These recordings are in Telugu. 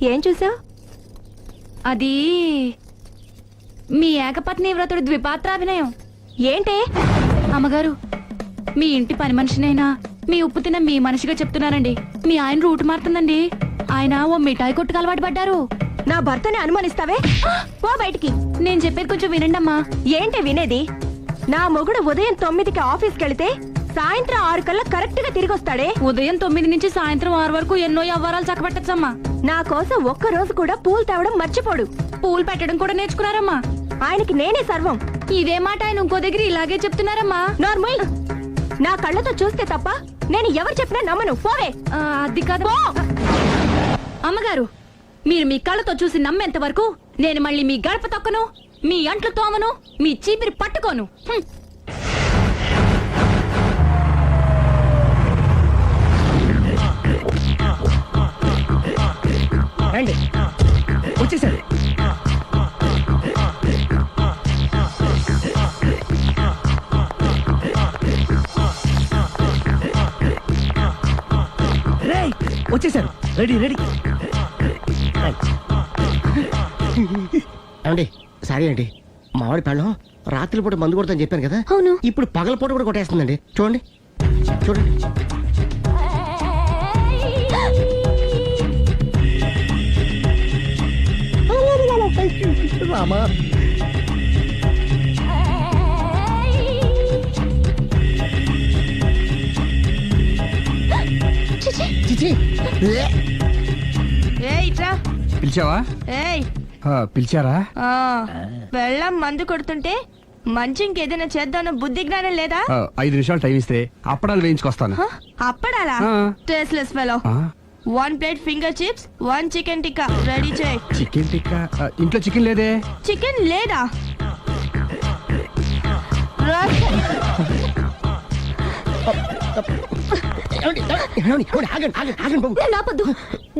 ఏం చూసావు? అది మీ ఏకపత్ని వ్రతుడు ద్విపాత్రాభినయం. ఏంటే? అమ్మగారు, మీ ఇంటి పని మనిషినైనా మీ ఉప్పు తిన్న మీ మనిషిగా చెప్తున్నానండి. మీ ఆయన రూట్ మారుతుందండి. ఆయన ఓ మిఠాయి కొట్టుకు అలవాటు పడ్డారు. నా భర్తని అనుమానిస్తావే? పో బయటికి. నేను చెప్పేది కొంచెం వినండి అమ్మా. ఏంటి వినేది? నా మొగుడు ఉదయం 9కి ఆఫీస్కి వెళితే సాయంత్రం 6 కల్లా కరెక్ట్ గా తిరిగి వస్తాడే. ఉదయం 9 నుంచి సాయంత్రం 6 వరకు ఎన్నో వ్యవహారాలు చక్కబెట్టచ్చమ్మా. నా కోసం ఒక్క రోజు కూడా పూలు తేవడం మర్చిపోడు. పూలు పెట్టడం కూడా నేర్చుకున్నారమ్మా. ఆయనకి నేనే సర్వం. ఇదే మాట ఆయన ఇంకో దగ్గర ఇలాగే చెప్తున్నారమ్మా. నార్మల్. నా కళ్ళతో చూస్తే తప్ప నేను ఎవరు చెప్పినా నమ్మను. పోవే. అది కాదు అమ్మగారు, మీరు మీ కళ్ళతో చూసి నమ్మేంత వరకు నేను మళ్ళీ మీ గడప తొక్కను, మీ అంట్లు తోమను, మీ చీపిరి పట్టుకోను. రండి, వచ్చేసారు. వచ్చేసారు. Ready ready. ఏమండి, సారీ అండి, మామిడి పళ్ళం రాత్రిపూట మందు కొడతాను చెప్పాను కదా. అవును. ఇప్పుడు పగలపూట కూడా కొట్టేస్తుందండి. చూడండి చూడండి. రామా, చిచి. పిలిచావా? పిలిచారా? వెళ్ళం మందు కొడుతుంటే మంచి ఇంకేదైనా చేద్దాం బుద్ధి జ్ఞానం లేదా? 5 నిమిషాలు టైం ఇస్తే అప్పడాలు వేయించుకొస్తాను. అప్పడాలా? Tasteless fellow. 1 plate finger chips, 1 chicken tikka ready చేయి. చికెన్ టిక్కా? ఇంట్లో చికెన్ లేదే. చికెన్ లేదా? నాపద్దు.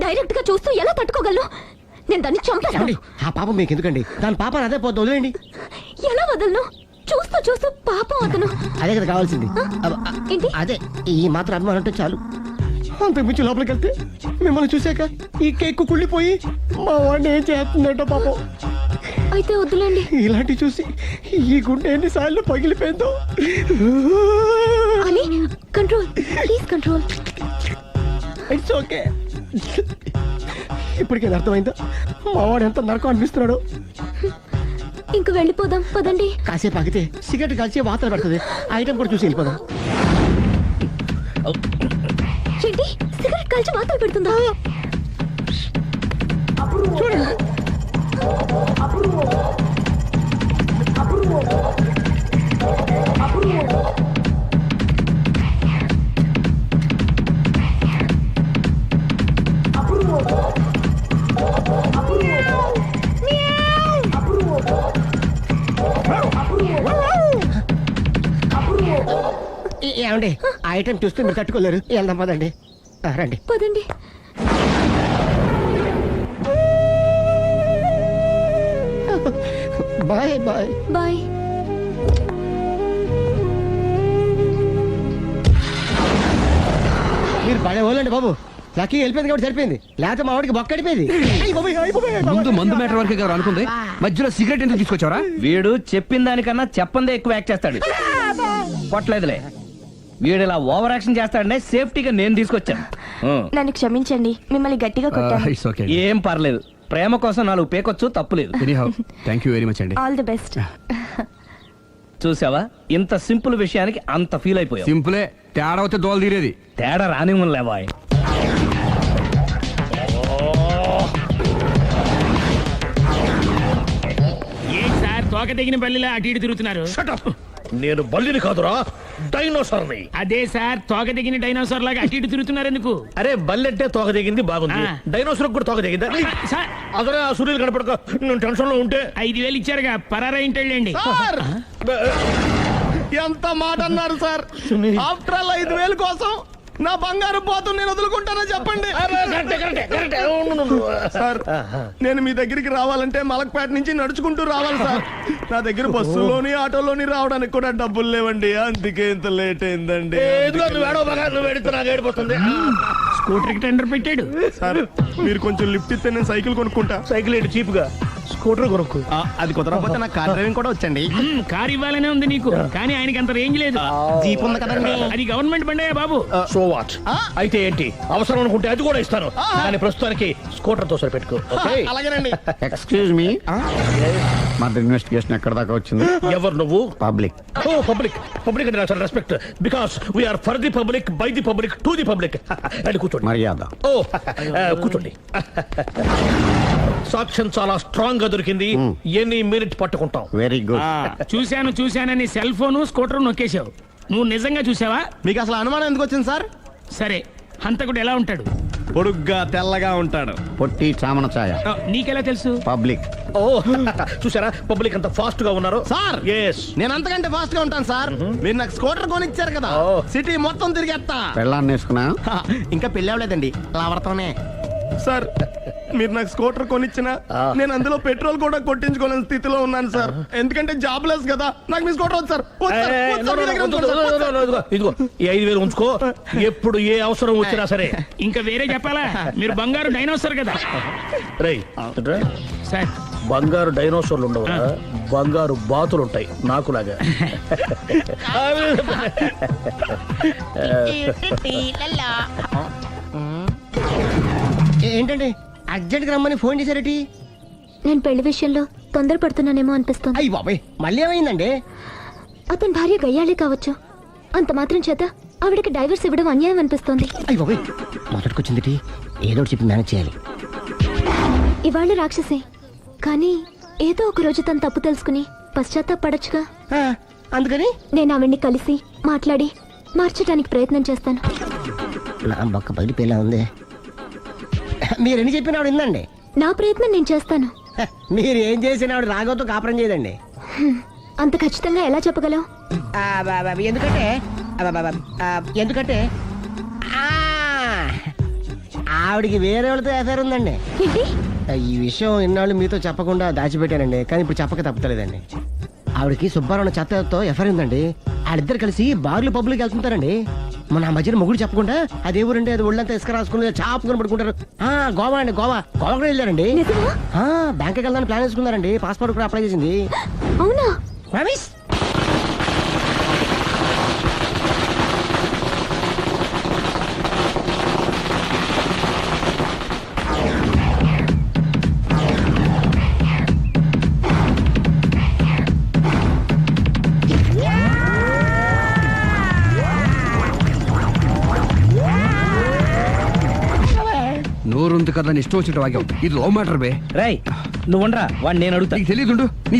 డైరెక్ట్ గా చూస్తూ ఎలా తట్టుకోగలను? నేను దాన్ని చంపేస్తాను. ఆ పాపం మీకు ఎందుకండి? దాని పాప అదే పోతుంది, వదిలేండి. ఎలా వదలను? చూస్తూ చూస్తూ పాపం అతను. అదే కదా కావాల్సింది. ఏంటి? అదే, ఈ మాత్రం అభిమానం అంటే చాలు. అంతకుమించి లోపలికి వెళ్తే మిమ్మల్ని చూసాక ఈ కేక్ కుళ్ళిపోయి మా వాడిని ఏం చేస్తుందంటో పాపం. అయితే వద్దులేండి. ఇలాంటి చూసి ఈ గుండె ఎన్నిసార్లు పగిలిపోయిందో. అని control, please control. It's okay. ఇప్పటికే అర్థమైందా మా వాడు ఎంత నరకం అనిపిస్తున్నాడో? ఇంక వెళ్ళిపోదాం పదండి. కాసేపు ఆగితే సిగరెట్ కాల్చి వాతలు పడుతుంది. ఐటమ్ కూడా చూసి వెళ్ళిపోదాం. ఏంటి, సిగరెట్ కాల్చి వాతలు పెడుతుందా? చూడండి. ఏమండి, ఆ ఐటమ్ చూస్తే మీరు తట్టుకోలేరు. వెళ్దాం పదండి. రండి పదండి. Bye bye bye. మీరు పడే వాళ్ళండి బాబు. లక్కీ వెళ్ళిపోయింది కాబట్టి సరిపోయింది, లేకపోతే మా వాడికి బొక్క అడిపోయింది. ముందు మందు మ్యాటర్ వరకే కదా అనుకుంది, మధ్యలో సిగరెట్ ఎందుకు తీసుకొచ్చావరా? వీడు చెప్పిన దానికన్నా చెప్పందే ఎక్కువ యాక్ట్ చేస్తాడు. పొట్లేదులే, వీడు ఇలా ఓవర్ యాక్షన్ చేస్తాడనే సేఫ్టీగా నేను తీసుకొచ్చాను. నన్ను క్షమించండి, మిమ్మల్ని గట్టిగా కొట్టాను. It's okay. ఏం పర్లేదు, ప్రేమ కోసం 4 పేకొచ్చు, తప్పులేదు. ఎనీహౌ థాంక్యూ వెరీ మచ్ అండి. All the best. చూసావా, ఇంత సింపుల్ విషయానికి అంత ఫీల్ అయిపోయావు. సింపులే, తేడా అవుతే దోలు తీరేది. తేడా రానివ్వలే బాయ్. తోక తెగిన బల్లిలా అటు ఇటు తిరుగుతున్నారు. నేను బల్లిని కాదురా, డైనోసార్ని. అదే సార్, తోక తెగిన డైనోసార్ లాగా అటు ఇటు తిరుగుతున్నారు ఎందుకు? అరే, బల్లెట్టే తోక తెగింది బాగుంది, డైనోసార్ కూడా తోక తెగిందా? సార్, అదరే ఆ సూర్యులు కనపడక నేను టెన్షన్ లో ఉంటే 5,000 ఇచ్చారుగా, పరారా ఇంటండి. ఎంత మాట అన్నారు సార్? ఆఫ్టర్ ఆల్ 5,000 కోసం నా బంగారు పోతు నేను వదులుకుంటానా చెప్పండి సార్. నేను మీ దగ్గరికి రావాలంటే మలక్పేట నుంచి నడుచుకుంటూ రావాలి సార్. నా దగ్గర బస్సులోని ఆటోలోని రావడానికి కూడా డబ్బులు లేవండి, అందుకే ఇంత లేట్ అయిందండి. నువ్వు ఏడిపోతుంది. స్కూటర్ కి టెండర్ పెట్టాడు. సార్ మీరు కొంచెం లిఫ్ట్ ఇస్తే నేను సైకిల్ కొనుక్కుంటా. సైకిల్ ఏంటి చీప్ గా, స్కూటర్ కొనుక్కు. అది కుదరకపోతే నాకు కార్ డ్రైవింగ్ కూడా వచ్చండి. కారు ఇవ్వాలనే ఉంది నీకు, కానీ ఆయనకి అంత రేంజ్ లేదు. జీప్ ఉంది కదండి. అది గవర్నమెంట్ బండయా బాబు. So what? అయితే ఏంటి, అవసరం అనుకుంటే అది కూడా ఇస్తాను, కానీ ప్రస్తుతానికి స్కూటర్ తో సరిపెట్టుకో. ఓకే? అలాగేనండి. ఎక్స్క్యూజ్ మీ, మా ఇన్వెస్టిగేషన్ ఎక్కడ దాకా వచ్చింది? ఎవరు నువ్వు? పబ్లిక్. ఓ పబ్లిక్. పబ్లిక్ అంటే చాలా respect, because we are for the public, by the public, to the public. అని కూర్చోండి. మర్యాద. ఓ కూర్చోండి. సాక్ష్యం చాలా స్ట్రాంగ్ గా దొరికింది, ఎన్ని మినిట్ పట్టుకుంటాం. Very good. చూశానని సెల్ ఫోను స్కూటర్ నొక్కేశావు. నువ్వు నిజంగా చూసావా? మీకు అసలు అనుమానం ఎందుకు వచ్చింది సార్? సరే, హంతకుడు ఎలా ఉంటాడు? పొడుగ్గా తెల్లగా ఉంటాడు. పొట్టి చామన ఛాయ. నీకెలా తెలుసు? పబ్లిక్. ఓ చూసారా పబ్లిక్ అంత ఫాస్ట్ గా ఉన్నారు. సార్ ఎస్, నేను అంతకంటే ఫాస్ట్ గా ఉంటాను సార్. మీరు నాకు స్కూటర్ కొనిచ్చారు కదా, సిటీ మొత్తం తిరిగేస్తా. పెళ్ళాన్ని వేసుకున్నా? ఇంకా పెళ్ళి అవ్వలేదండి, లావర్తోనే. సార్ మీరు నాకు స్కూటర్ కొనిచ్చిన నేను అందులో పెట్రోల్ కూడా కొట్టించుకోలేని స్థితిలో ఉన్నాను సార్. ఎందుకంటే జాబ్ లెస్ కదా. నాకు మీ స్కూటర్ వద్దు సార్. వద్దు సార్. వద్దు సార్. మీ దగ్గర ఉంచుకోండి సార్. వద్దు సార్. ఇదిగో ఈ 5,000 ఉంచుకో, ఎప్పుడు ఏ అవసరం వచ్చినా సరే. ఇంకా వేరే చెప్పాలా? మీరు బంగారు డైనోసర్ కదా. రేయ్ సార్ బంగారు డైనోసార్లు ఉండవు, బంగారు బాతులు ఉంటాయి నాకులాగా. ఏంటండి అర్జెంట్ గా రమ్మని ఫోన్ చేశారటి? నేను పెళ్లి విషయంలో తొందరపడుతున్నానేమో అనిపిస్తోంది. అయ్యి బాబాయ్, మళ్ళీ ఏమైందండి? అతని భార్య గయ్యాళే కావచ్చు, అంత మాత్రం చేత ఆవిడకి డైవర్స్ ఇవ్వడం అన్యాయం అనిపిస్తోంది. అయ్యి బాబాయ్, మొదటికొచ్చింది ఏదో ఒకటి చెప్పి మేనేజ్ చేయాలి. ఇవాళ రాక్షసే, కానీ ఏదో ఒక రోజు తను తప్పు తెలుసుకుని పశ్చాత్తాపడొచ్చుగా. అందుకని నేను ఆవిడ్ని కలిసి మాట్లాడి మార్చడానికి ప్రయత్నం చేస్తాను. నా బొక్క బయలుపేలా ఉంది. మీరెన్ని చెప్పిన ఆవిడ ఉందండి. నా ప్రయత్నం నేను చేస్తాను. మీరు ఏం చేసిన ఆవిడ రాగోతో కాపురం చేయదండి. అంత ఖచ్చితంగా ఎలా చెప్పగలవు? ఎందుకంటే ఎందుకంటే ఆవిడికి వేరే వాళ్ళతో ఎఫైర్ ఉందండి. ఏంటి? ఈ విషయం ఇన్నాళ్ళు మీతో చెప్పకుండా దాచిపెట్టానండి, కానీ ఇప్పుడు చెప్పక తప్పుతలేదండి. ఆవిడకి సుబ్బారావు చెత్తతో ఎఫైర్ ఉందండి. వాళ్ళిద్దరు కలిసి బార్లు పబ్లిక్ వెళ్తుంటారండి. మన ఆ మధ్యన మొగుడు చెప్పకుండా అదే ఊరండి, అది ఒళ్ళంతా ఇసుక రాసుకుని చాపుకొని పడుకుంటారు. గోవా అండి, గోవా కూడా వెళ్ళారండి. నిజమా? బ్యాంక్కి వెళ్దాని ప్లాన్ వేసుకున్నారండి. పాస్పోర్ట్ కూడా అప్లై చేసింది. అవునా? రమేష్ నోరుంది కదా అని ఇష్టం వచ్చినట్టు వాక్యం. ఇది లవ్ మ్యాటర్ బే. రై నువ్వు ఉండరా, వాడిని నేను అడుగుతా. నీకు తెలియదుండు. నీ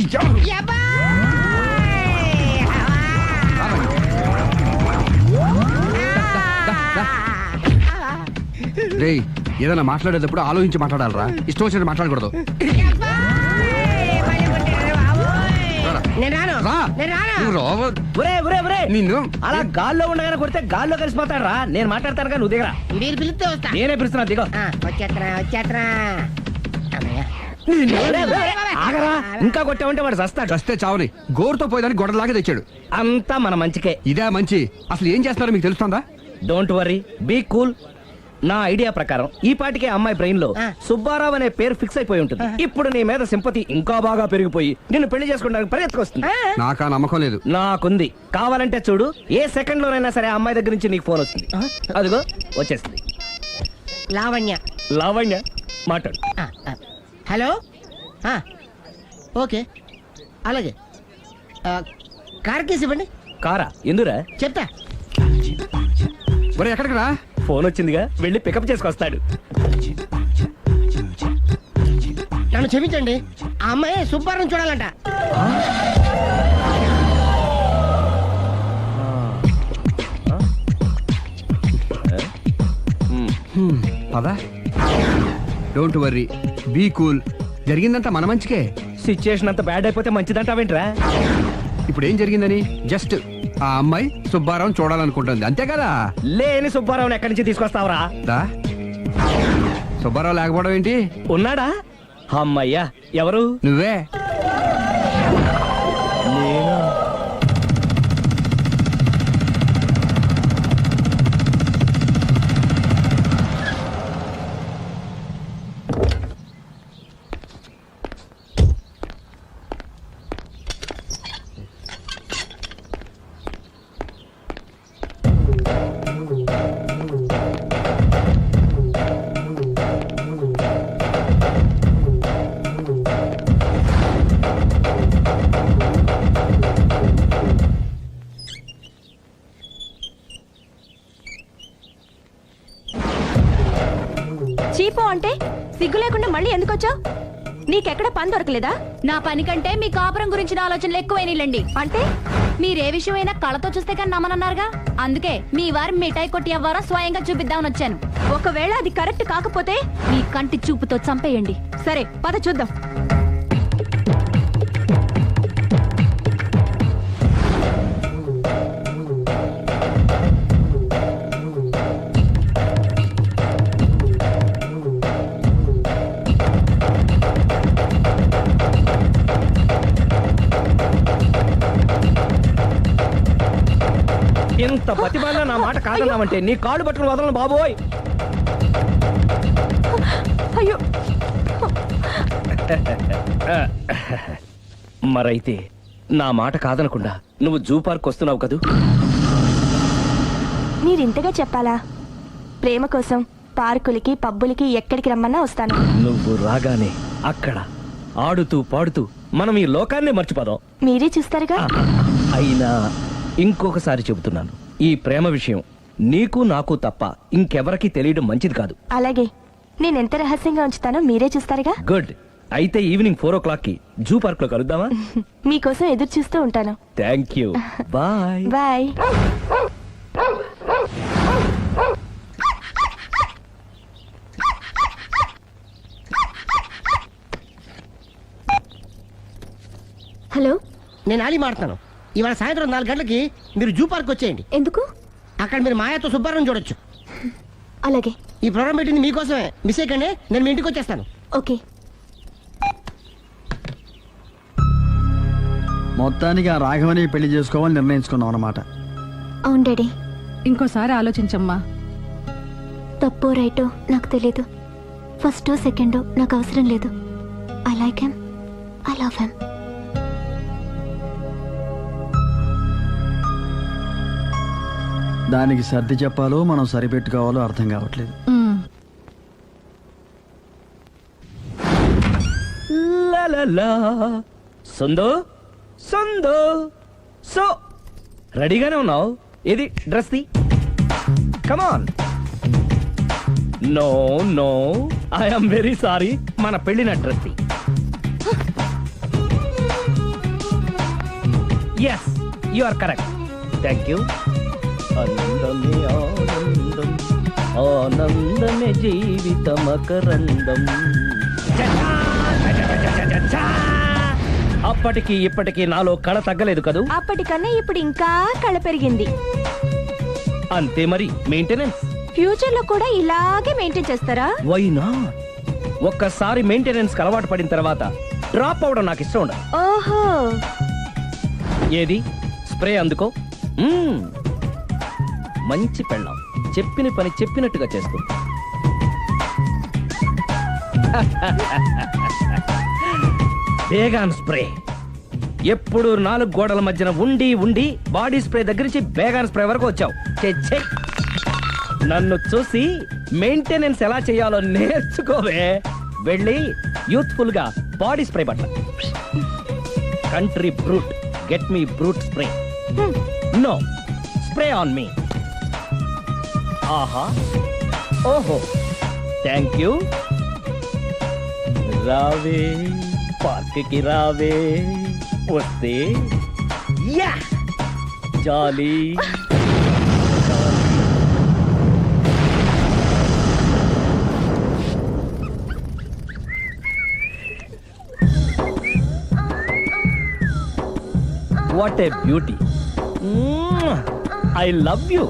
రేయ్, ఏదైనా మాట్లాడేటప్పుడు ఆలోచించి మాట్లాడాలరా. ఇష్టం వచ్చినట్టు మాట్లాడకూడదు. రా. నువ్వు రావ- నిన్ను అలా గాల్లో ఉండగానే కొడితే గాల్లో కలిసిపోతాడు రా. నేను మాట్లాడతాను, నువ్వు దిగరా. మీరు పిలిస్తే వస్తా. నేనే పిలుస్తున్నా, దిగో. వచ్చేట్రా ఆగరా, ఇంకా కొట్టావంటే వాడు చస్తాడు. చస్తే చావని గోరుతో పోయేదానికి గొడవలాగా తెచ్చాడు. అంతా మన మంచికే. ఇదే మంచి. అసలు ఏం చేస్తున్నారో మీకు తెలుస్తుందా? Don't worry, be cool. నా ఐడియా ప్రకారం ఈ పాటికే అమ్మాయి బ్రెయిన్ లో సుబ్బారావు అనే పేరు ఫిక్స్ అయిపోయి ఉంటుంది. ఇప్పుడు నీ మీద సింపతి ఇంకా బాగా పెరిగిపోయి నిన్ను పెళ్లి చేసుకోవడానికి పరిగెత్తుకొస్తుంది. నాకా నమ్మకం లేదు. నాకుంది. కావాలంటే చూడు, ఏ సెకండ్ లోనైనా సరే ఆ అమ్మాయి దగ్గర నుంచి నీకు ఫోన్ వస్తుంది. అదిగో వచ్చేస్తుంది. లావణ్య. లావణ్య మాట్లాడు. హలో. ఓకే, అలాగే. కార్ కేసు ఇవ్వండి. కారా? ఎందురా? చెప్తా. ఒరే ఎక్కడికి రా? ఫోన్ వచ్చిందిగా, వెళ్ళి పికప్ చేసుకొస్తాడు. నన్ను క్షమించండి, ఆ అమ్మాయి సుబ్బారావు చూడాలంట. పదా. Don't worry, be cool. జరిగిందంతా మన మంచికే. సిచ్యుయేషన్ అంతా బ్యాడ్ అయిపోతే మంచిదంటావేంట్రా? ఇప్పుడు ఏం జరిగిందని జస్ట్ ఆ అమ్మాయి సుబ్బారావు చూడాలనుకుంటుంది, అంతే కదా. లేని సుబ్బారావుని ఎక్కడి నుంచి తీసుకొస్తావురా? దా. సుబ్బారావు లేకపోవడం ఏంటి? ఉన్నాడా? అమ్మయ్యా, ఎవరు? నువ్వే. సిగ్గు లేకుండా మళ్ళీ ఎందుకు వచ్చావు? నీకెక్కడ పని దొరకలేదా? నా పని కంటే మీ కాపురం గురించిన ఆలోచనలు ఎక్కువైనాయిలండి. అంటే మీరే విషయమైనా కళ్ళతో చూస్తే కానీ నమ్మనన్నారుగా, అందుకే మీ వారి మిఠాయి కొట్టి అవ్వారో స్వయంగా చూపిద్దామని వచ్చాను. ఒకవేళ అది కరెక్ట్ కాకపోతే మీ కంటి చూపుతో చంపేయండి. సరే పద చూద్దాం. ఎంత బతిమాలినా నా మాట కాదన్నామంటే నీ కాళ్ళు పట్టుకుని వదలను బాబోయ్. అయ్యో మరైతే నా మాట కాదనకుండా నువ్వు జూ పార్క్ వస్తున్నావు కదూ? మీరింతగా చెప్పాలా? ప్రేమ కోసం పార్కులకి పబ్బులకి ఎక్కడికి రమ్మన్నా వస్తాను. నువ్వు రాగానే అక్కడ ఆడుతూ పాడుతూ మనం ఈ లోకాన్నే మర్చిపోదాం. మీరే చూస్తారుగా. అయినా ఇంకొకసారి చెబుతున్నాను, ఈ ప్రేమ విషయం నీకు నాకు తప్ప ఇంకెవరికి తెలియడం మంచిది కాదు. అలాగే, నేనెంత రహస్యంగా ఉంచుతానో మీరే చూస్తారుగా. గుడ్. అయితే ఈవినింగ్ 4 o'clock కి జూ పార్క్ లో కలుద్దామా? మీకోసం ఎదురు చూస్తూ ఉంటాను. Thank you. Bye. Bye. Hello, నేను ఆలి మాడతాను. ఇవాళ సాయంత్రం 4 గంటలకి మీరు జూ పార్క్ వచ్చేయండి. ఎందుకు? అక్కడ మీరు మాయాతో సుబ్బారావు చూడొచ్చు. అలాగే. ఈ ప్రోగ్రామ్ పెట్టింది మీకోసమే. మిస్ అయ్యకండి, నేను మీ ఇంటికి వచ్చేస్తాను. ఓకే. మొత్తానికి ఆ రాఘవని పెళ్లి చేసుకోవాలని నిర్ణయించుకున్నాం అన్నమాట. అవును డాడీ. ఇంకోసారి ఆలోచించమ్మా. తప్పో రైటో నాకు తెలీదు. ఫస్టో సెకండో నాకు అవసరం లేదు. I like him, I love him. దానికి సర్ది చెప్పాలో మనం సరిపెట్టుకోవాలో అర్థం కావట్లేదు. లలలా. సందో సందో సో రెడీగానే ఉన్నావు? ఇది డ్రెస్ ది. Come on. No no, I'm very sorry. మన పెళ్ళిన డ్రెస్ ది. Yes, you are correct. Thank you. ఆనందమే ఆనందం, ఆనందమే జీవితమకరందం. అప్పటికి ఇప్పటికి నాలో కళ తగ్గలేదు కదూ? అప్పటికన్నా ఇప్పుడు ఇంకా కళ పెరిగింది. అంతే మరి. మెయింటెనెన్స్ ఫ్యూచర్ లో కూడా ఇలాగే మెయింటైన్ చేస్తారా? Why not? ఒక్కసారి మెయింటెనెన్స్ కి అలవాటు పడిన తర్వాత డ్రాప్ అవడం నాకు ఇష్టం ఉండదు. ఓహో. ఏది స్ప్రే అందుకో. మంచి పెళ్ళాం, చెప్పిన పని చెప్పినట్టుగా చేస్తుంది. బేగాన్ స్ప్రే ఎప్పుడు 4 గోడల మధ్యన ఉండి ఉండి బాడీ స్ప్రే దగ్గర నుంచి బేగాన్ స్ప్రే వరకు వచ్చావు. ఛే, నన్ను చూసి మెయింటెనెన్స్ ఎలా చేయాలో నేర్చుకోవే. వెళ్ళి యూత్ఫుల్ గా బాడీ స్ప్రే పట్ల. Country Brut, get me Brut spray. No, spray on me. ఆహా, ఓహో, థ్యాంక్ యూ. రావే పార్క్ కి రావే, వస్తే yeah jolly. What a beauty. I love you.